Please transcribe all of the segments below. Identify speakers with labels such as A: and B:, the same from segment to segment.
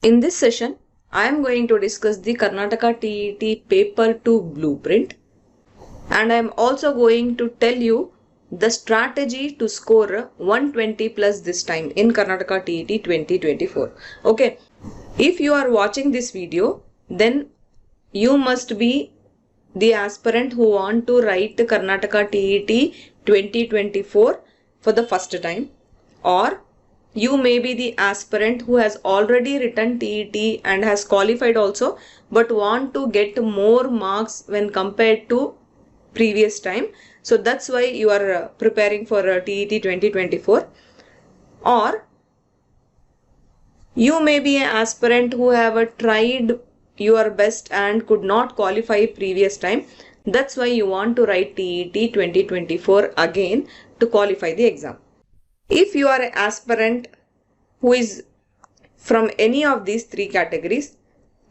A: In this session, I am going to discuss the Karnataka TET Paper 2 blueprint, and I am also going to tell you the strategy to score 120 plus this time in Karnataka TET 2024. Okay, if you are watching this video, then you must be the aspirant who want to write Karnataka TET 2024 for the first time, or you may be the aspirant who has already written TET and has qualified also, but want to get more marks when compared to previous time. So that's why you are preparing for TET 2024. Or you may be an aspirant who have tried your best and could not qualify previous time. That's why you want to write TET 2024 again to qualify the exam. If you are an aspirant who is from any of these three categories,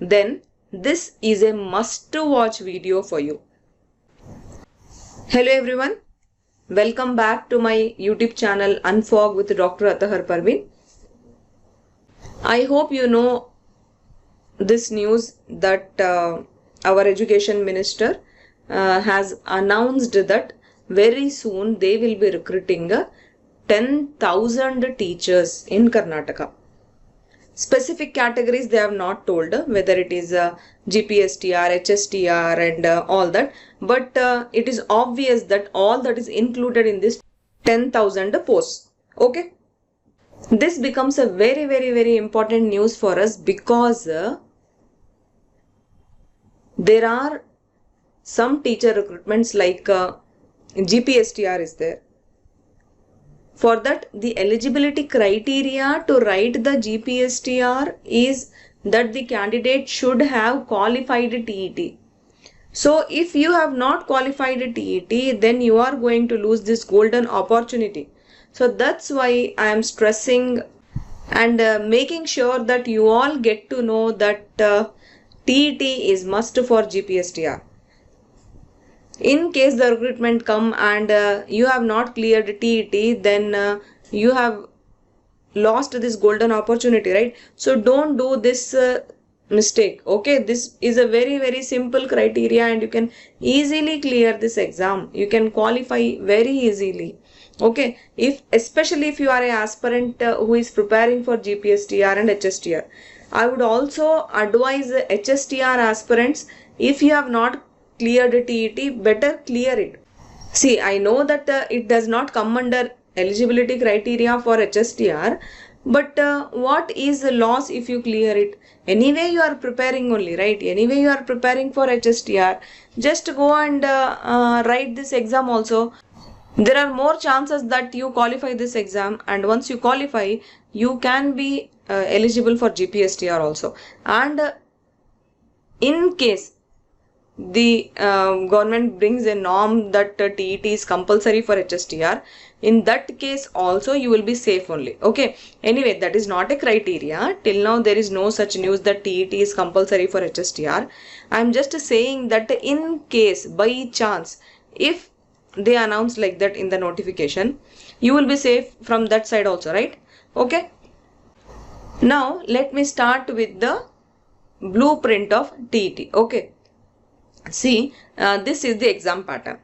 A: then this is a must-watch video for you. Hello everyone, welcome back to my YouTube channel Unfog with Dr. Atahar Parveen. I hope you know this news that our education minister has announced that very soon they will be recruiting 10,000 teachers in Karnataka. Specific categories they have not told, whether it is GPSTR, Hstr and all that, but it is obvious that all that is included in this 10,000 posts. Okay, this becomes a very important news for us because there are some teacher recruitments like GPSTR is there. For that, the eligibility criteria to write the GPSTR is that the candidate should have qualified TET. So if you have not qualified TET, then you are going to lose this golden opportunity. So that's why I am stressing and making sure that you all get to know that TET is must for GPSTR. In case the recruitment come and you have not cleared TET, then you have lost this golden opportunity, right? So don't do this mistake. Okay, this is a very simple criteria and you can easily clear this exam. You can qualify very easily. Okay, especially if you are an aspirant who is preparing for GPSTR and Hstr. I would also advise Hstr aspirants, if you have not cleared TET, better clear it. See, I know that it does not come under eligibility criteria for Hstr, but what is the loss if you clear it? Anyway, you are preparing only, right? Anyway, you are preparing for Hstr. Just go and write this exam also. There are more chances that you qualify this exam, and once you qualify, you can be eligible for GPSTR also. And in case the government brings a norm that TET is compulsory for Hstr, in that case also you will be safe only. Okay, anyway, that is not a criteria. Till now there is no such news that TET is compulsory for Hstr. I am just saying that in case, by chance, if they announce like that in the notification, you will be safe from that side also, right? Okay, now let me start with the blueprint of TET. Okay, see, this is the exam pattern.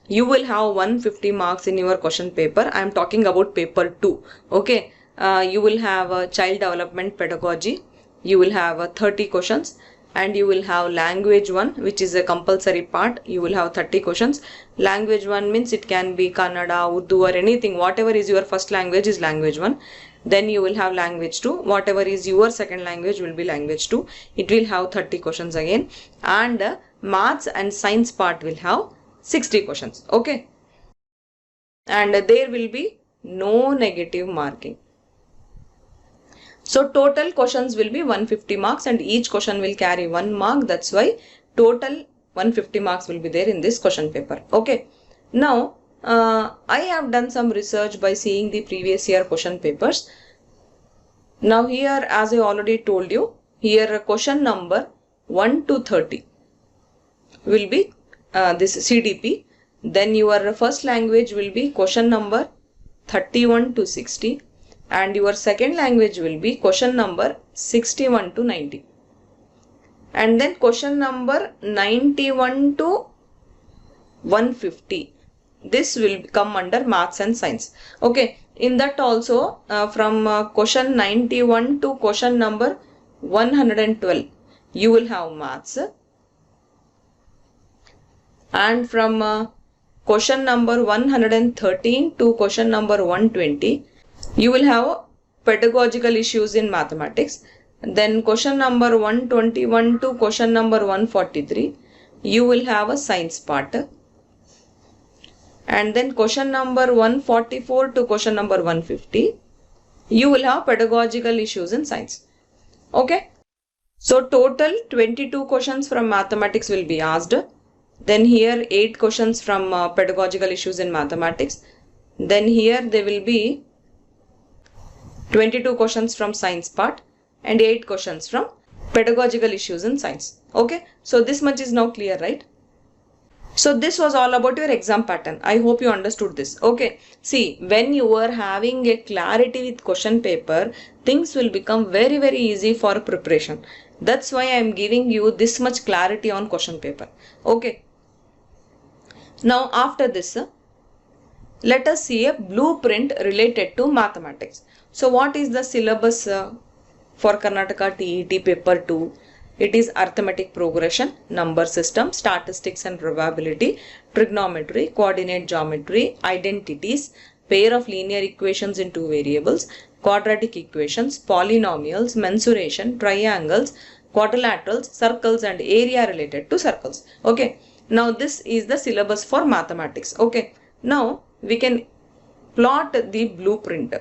A: You will have 150 marks in your question paper. I am talking about paper 2. Okay, you will have child development pedagogy. You will have 30 questions, and you will have language 1, which is a compulsory part. You will have 30 questions. Language 1 means it can be Kannada, Urdu or anything. Whatever is your first language is language 1. Then you will have language 2. Whatever is your second language will be language 2. It will have 30 questions again. And maths and science part will have 60 questions. Okay. And there will be no negative marking. So total questions will be 150 marks and each question will carry 1 mark. That's why total 150 marks will be there in this question paper. Okay. Now, I have done some research by seeing the previous year question papers. Now here, as I already told you, here question number 1 to 30 will be this CDP. Then your first language will be question number 31 to 60. and your second language will be question number 61 to 90. And then question number 91 to 150. This will come under maths and science. Okay, in that also from question 91 to question number 112 you will have maths, and from question number 113 to question number 120 you will have pedagogical issues in mathematics. Then question number 121 to question number 143 you will have a science part, and then question number 144 to question number 150 you will have pedagogical issues in science. Okay, so total 22 questions from mathematics will be asked. Then here 8 questions from pedagogical issues in mathematics. Then here there will be 22 questions from science part and 8 questions from pedagogical issues in science. Okay, so this much is now clear, right? So this was all about your exam pattern. I hope you understood this. Okay, see, when you are having a clarity with question paper, things will become very easy for preparation. That's why I am giving you this much clarity on question paper. Okay, now after this, let us see a blueprint related to mathematics. So what is the syllabus for Karnataka TET paper 2? It is arithmetic progression, number system, statistics and probability, trigonometry, coordinate geometry, identities, pair of linear equations in two variables, quadratic equations, polynomials, mensuration, triangles, quadrilaterals, circles and area related to circles. Okay, now this is the syllabus for mathematics. Okay, now we can plot the blueprint.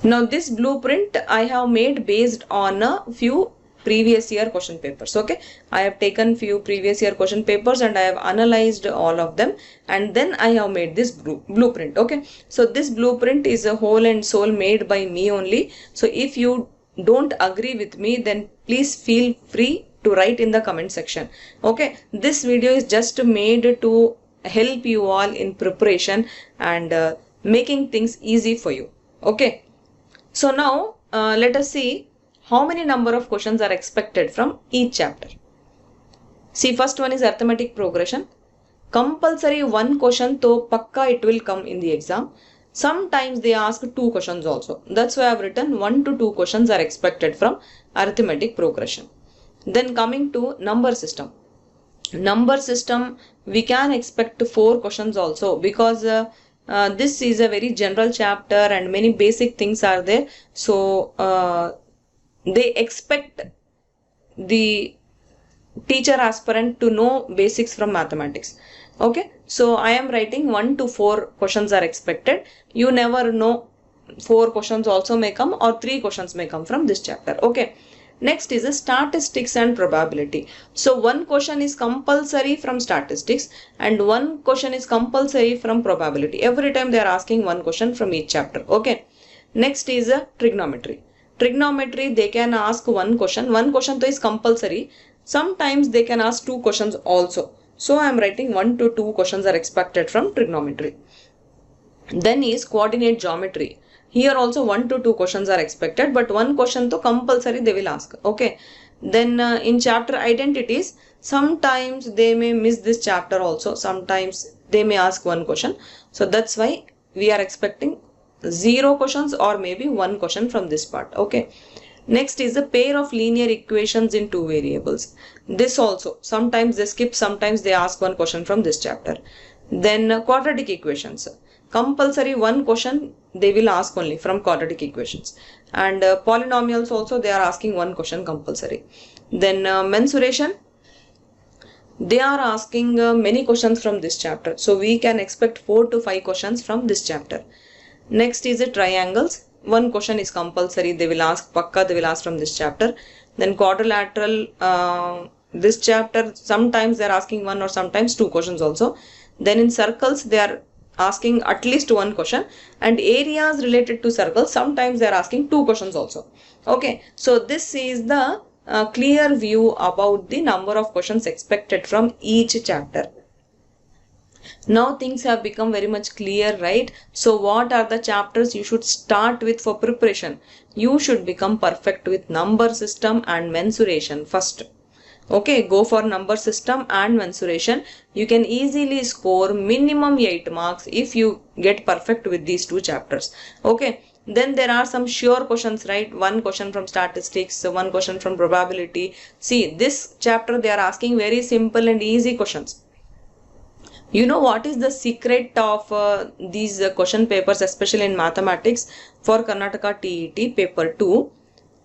A: Now this blueprint I have made based on a few previous year question papers. Okay, I have taken few previous year question papers and I have analyzed all of them, and then I have made this blueprint. Okay, so this blueprint is a whole and soul made by me only. So if you don't agree with me, then please feel free to write in the comment section. Okay, this video is just made to help you all in preparation and making things easy for you. Okay, so now let us see how many number of questions are expected from each chapter. See, first one is arithmetic progression. Compulsory one question to pakka it will come in the exam. Sometimes they ask 2 questions also. That's why I have written 1 to 2 questions are expected from arithmetic progression. Then coming to number system. Number system we can expect 4 questions also, because this is a very general chapter and many basic things are there. So they expect the teacher aspirant to know basics from mathematics. Okay, so I am writing 1 to 4 questions are expected. You never know, 4 questions also may come or 3 questions may come from this chapter. Okay, next is a statistics and probability. So 1 question is compulsory from statistics and 1 question is compulsory from probability. Every time they are asking 1 question from each chapter. Okay, next is a trigonometry. Trigonometry they can ask 1 question. 1 question is compulsory. Sometimes they can ask 2 questions also. So I am writing 1 to 2 questions are expected from trigonometry. Then is coordinate geometry. Here also 1 to 2 questions are expected, but 1 question to compulsory they will ask. Okay. Then in chapter identities, sometimes they may miss this chapter also. Sometimes they may ask 1 question. So that's why we are expecting 0 questions or maybe 1 question from this part. Okay, next is a pair of linear equations in 2 variables. This also sometimes they skip, sometimes they ask 1 question from this chapter. Then quadratic equations, compulsory 1 question they will ask only from quadratic equations, and polynomials also they are asking 1 question compulsory. Then mensuration, they are asking many questions from this chapter, so we can expect 4 to 5 questions from this chapter. Next is a triangles. 1 question is compulsory. They will ask pakka. They will ask from this chapter. Then quadrilateral. This chapter sometimes they are asking 1 or sometimes 2 questions also. Then in circles they are asking at least 1 question, and areas related to circles sometimes they are asking 2 questions also. Okay, so this is the clear view about the number of questions expected from each chapter. Now things have become very much clear, right? So what are the chapters you should start with for preparation? You should become perfect with number system and mensuration first. Okay, go for number system and mensuration. You can easily score minimum 8 marks if you get perfect with these two chapters. Okay, then there are some sure questions, right? One question from statistics, one question from probability. See, this chapter they are asking very simple and easy questions. You know what is the secret of these question papers, especially in mathematics for Karnataka TET paper 2?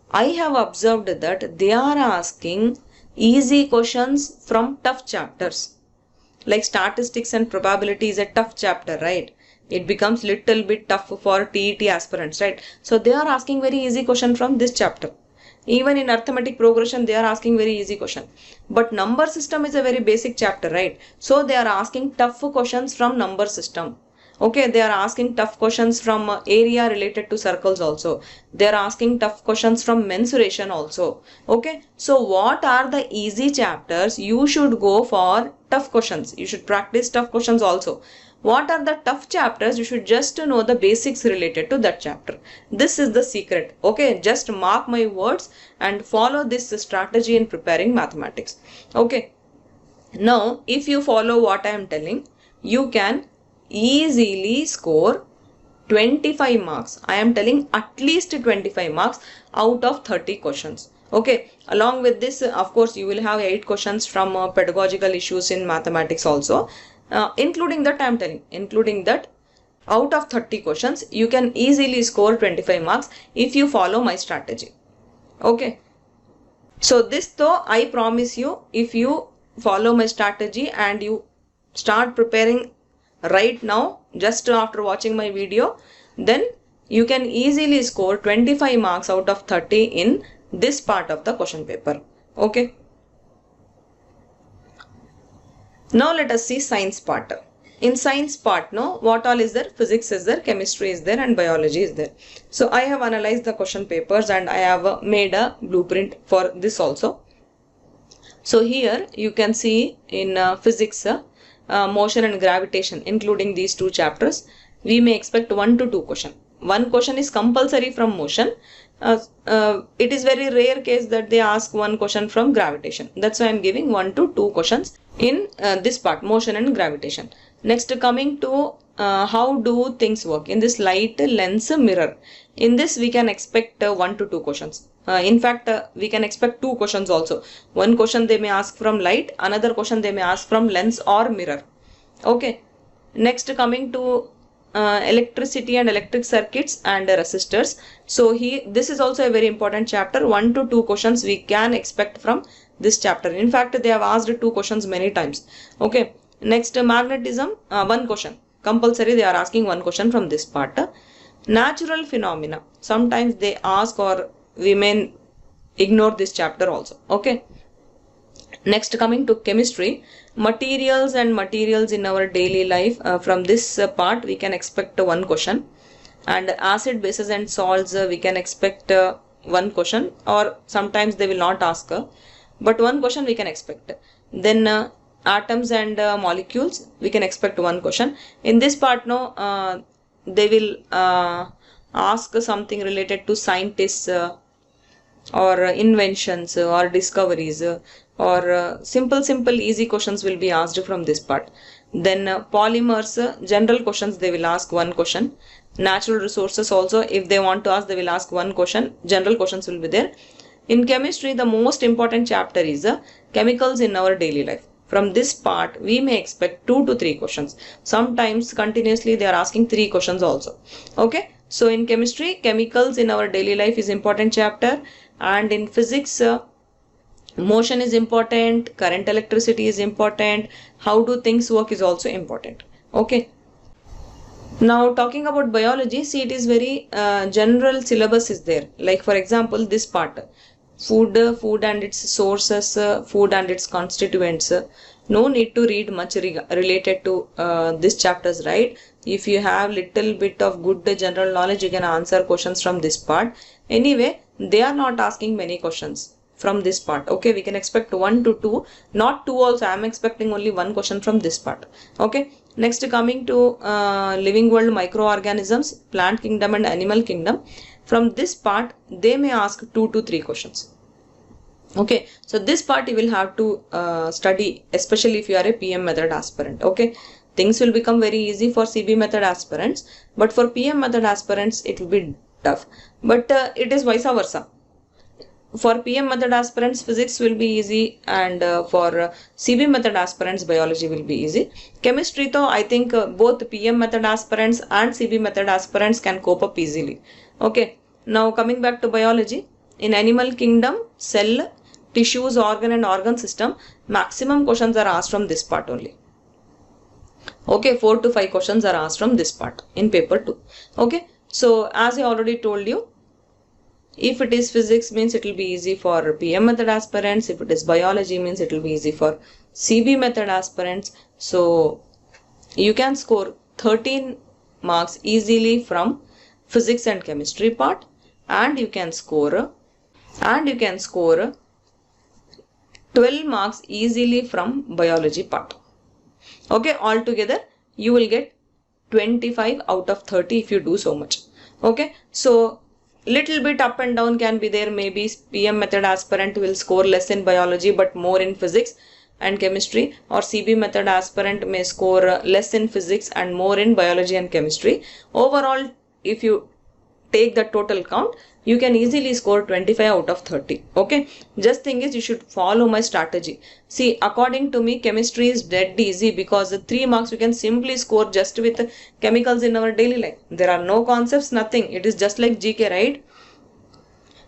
A: I have observed that they are asking easy questions from tough chapters. Like statistics and probability is a tough chapter, right? It becomes little bit tough for TET aspirants, right? So they are asking very easy question from this chapter. Even in arithmetic progression, they are asking very easy question. But number system is a very basic chapter, right? So they are asking tough questions from number system. Okay, they are asking tough questions from area related to circles also. They are asking tough questions from mensuration also. Okay, so what are the easy chapters? You should go for tough questions. You should practice tough questions also. What are the tough chapters? You should just know the basics related to that chapter. This is the secret. Okay, just mark my words and follow this strategy in preparing mathematics. Okay, now if you follow what I am telling, you can easily score 25 marks. I am telling at least 25 marks out of 30 questions. Okay, along with this, of course, you will have 8 questions from pedagogical issues in mathematics also. Including that, I am telling, including that, out of 30 questions, you can easily score 25 marks if you follow my strategy. Okay. So this though, I promise you, if you follow my strategy and you start preparing right now, just after watching my video, then you can easily score 25 marks out of 30 in this part of the question paper. Okay. Now let us see science part. In science part, no, what all is there? Physics is there, chemistry is there, and biology is there. So I have analyzed the question papers and I have made a blueprint for this also. So here you can see in physics, motion and gravitation, including these two chapters, we may expect 1 to 2 questions. One question is compulsory from motion. It is very rare case that they ask one question from gravitation. That's why I am giving 1 to 2 questions in this part, motion and gravitation. Next, coming to how do things work in this light, lens, mirror. In this we can expect 1 to 2 questions. In fact, we can expect 2 questions also. One question they may ask from light, another question they may ask from lens or mirror. Okay. Next, coming to electricity and electric circuits and resistors. So this is also a very important chapter. 1 to 2 questions we can expect from this chapter. In fact, they have asked 2 questions many times. Okay. Next, magnetism, 1 question. Compulsory, they are asking 1 question from this part. Natural phenomena. Sometimes they ask, or we may ignore this chapter also. Okay. Next, coming to chemistry, materials and materials in our daily life. From this part, we can expect 1 question. And acid, bases and salts, we can expect 1 question, or sometimes they will not ask, but 1 question we can expect. Then atoms and molecules, we can expect 1 question. In this part, no, they will ask something related to scientists or inventions or discoveries, or simple easy questions will be asked from this part. Then polymers, general questions they will ask 1 question. Natural resources also, if they want to ask, they will ask 1 question. General questions will be there. In chemistry, the most important chapter is chemicals in our daily life. From this part, we may expect 2 to 3 questions. Sometimes continuously they are asking 3 questions also. Okay. So in chemistry, chemicals in our daily life is important chapter. And in physics, motion is important, current electricity is important, how do things work is also important. Okay. Now talking about biology, see, it is very general syllabus is there. Like for example, this part, food and its sources, food and its constituents. No need to read much related to these chapters, right? If you have little bit of good general knowledge, you can answer questions from this part. Anyway, they are not asking many questions. from this part. Okay, we can expect 1 to 2, not 2 also. I am expecting only 1 question from this part. Okay, next coming to living world microorganisms, plant kingdom and animal kingdom. From this part they may ask 2 to 3 questions. Okay, so this part you will have to study, especially if you are a PM method aspirant. Okay, things will become very easy for CB method aspirants, but for PM method aspirants it will be tough. But it is vice versa. For PM method aspirants physics will be easy, and for CB method aspirants biology will be easy. Chemistry though, I think both PM method aspirants and CB method aspirants can cope up easily. Okay, now coming back to biology, in animal kingdom, cell, tissues, organ and organ system, maximum questions are asked from this part only. Okay, 4 to 5 questions are asked from this part in paper 2. Okay, so as I already told you, if it is physics means it will be easy for PM method aspirants. If it is biology means it will be easy for CB method aspirants. So you can score 13 marks easily from physics and chemistry part, and you can score 12 marks easily from biology part. Okay, altogether you will get 25 out of 30 if you do so much. Okay, so little bit up and down can be there. Maybe PM method aspirant will score less in biology but more in physics and chemistry, or CB method aspirant may score less in physics and more in biology and chemistry. Overall, if you take the total count, you can easily score 25 out of 30. Okay, just thing is you should follow my strategy. See, according to me, chemistry is dead easy because the 3 marks you can simply score just with chemicals in our daily life. There are no concepts, nothing. It is just like GK, right?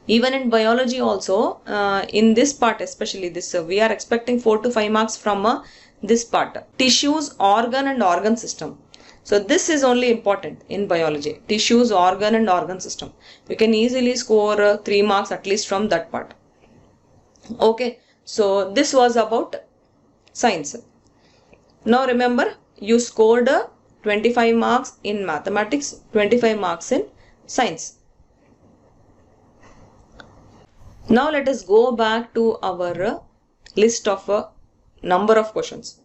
A: Even in biology also, in this part especially, this we are expecting 4 to 5 marks from this part, tissues, organ and organ system. So this is only important in biology, tissues, organ and organ system. You can easily score 3 marks at least from that part. Okay, so this was about science. Now remember, you scored 25 marks in mathematics, 25 marks in science. Now let us go back to our list of number of questions.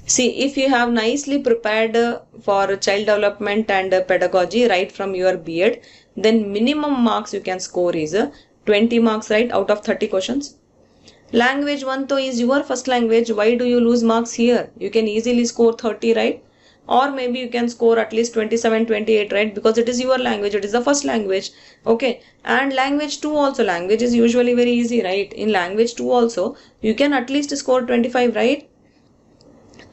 A: See, if you have nicely prepared for child development and pedagogy right from your B.Ed, then minimum marks you can score is 20 marks, right, out of 30 questions. Language 1 though is your first language. Why do you lose marks here? You can easily score 30, right? Or maybe you can score at least 27, 28, right? Because it is your language, it is the first language. Okay, and language 2 also, language is usually very easy, right? In language 2 also, you can at least score 25, right?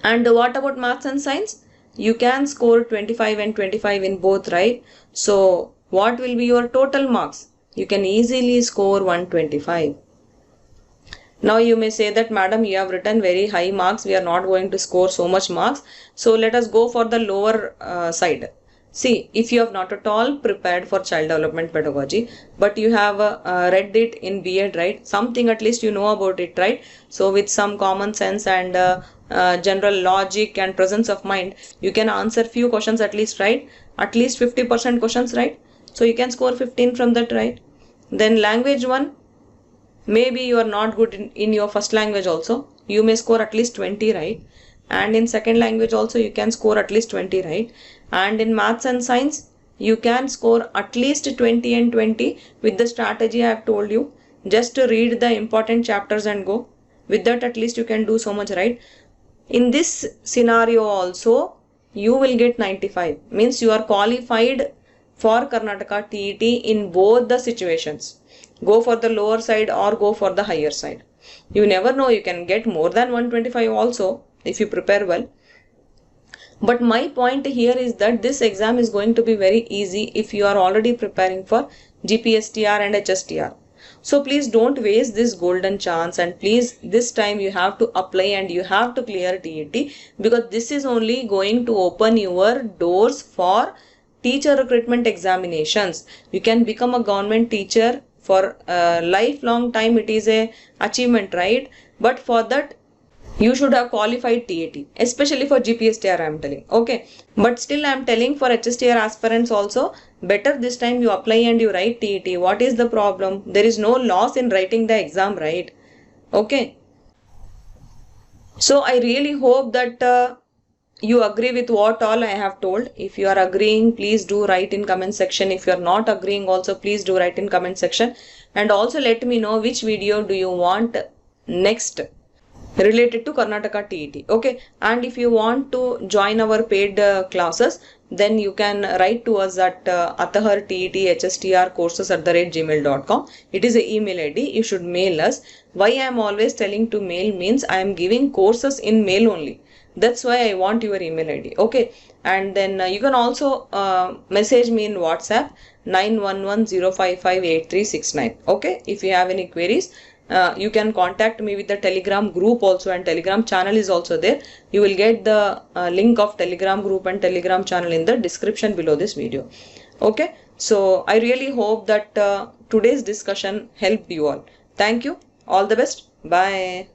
A: And what about maths and science? You can score 25 and 25 in both, right? So what will be your total marks? You can easily score 125. Now you may say that, madam, you have written very high marks. We are not going to score so much marks. So let us go for the lower side. See, if you have not at all prepared for child development pedagogy, but you have read it in B.Ed, right? Something at least you know about it, right? So with some common sense and general logic and presence of mind, you can answer few questions at least, right? At least 50% questions, right? So you can score 15 from that, right? Then language 1, maybe you are not good in your first language also. You may score at least 20, right? And in second language also you can score at least 20, right? And in maths and science, you can score at least 20 and 20 with the strategy I have told you. Just to read the important chapters and go. With that at least you can do so much, right? In this scenario also, you will get 95. Means you are qualified for Karnataka TET in both the situations. Go for the lower side or go for the higher side. You never know, you can get more than 125 also if you prepare well. But my point here is that this exam is going to be very easy if you are already preparing for GPSTR and Hstr. So please don't waste this golden chance, and please this time you have to apply and you have to clear TET, because this is only going to open your doors for teacher recruitment examinations. You can become a government teacher for a lifelong time. It is a achievement, right? But for that You should have qualified TET, especially for GPSTR I am telling. Okay, but still I am telling for Hstr aspirants also, better this time you apply and you write TET. What is the problem? There is no loss in writing the exam, right? Okay. So I really hope that you agree with what all I have told. If you are agreeing, please do write in comment section. If you are not agreeing also, please do write in comment section. And also let me know which video do you want next related to Karnataka TET. Okay, and if you want to join our paid classes, then you can write to us at atahartethstrcourses@gmail.com. It is an email ID. You should mail us. Why I am always telling to mail means I am giving courses in mail only. That's why I want your email ID. Okay, and then you can also message me in WhatsApp 9110558369. Okay, if you have any queries. You can contact me with the Telegram group also, and Telegram channel is also there. You will get the link of Telegram group and Telegram channel in the description below this video. Okay, so I really hope that today's discussion helped you all. Thank you. All the best. Bye.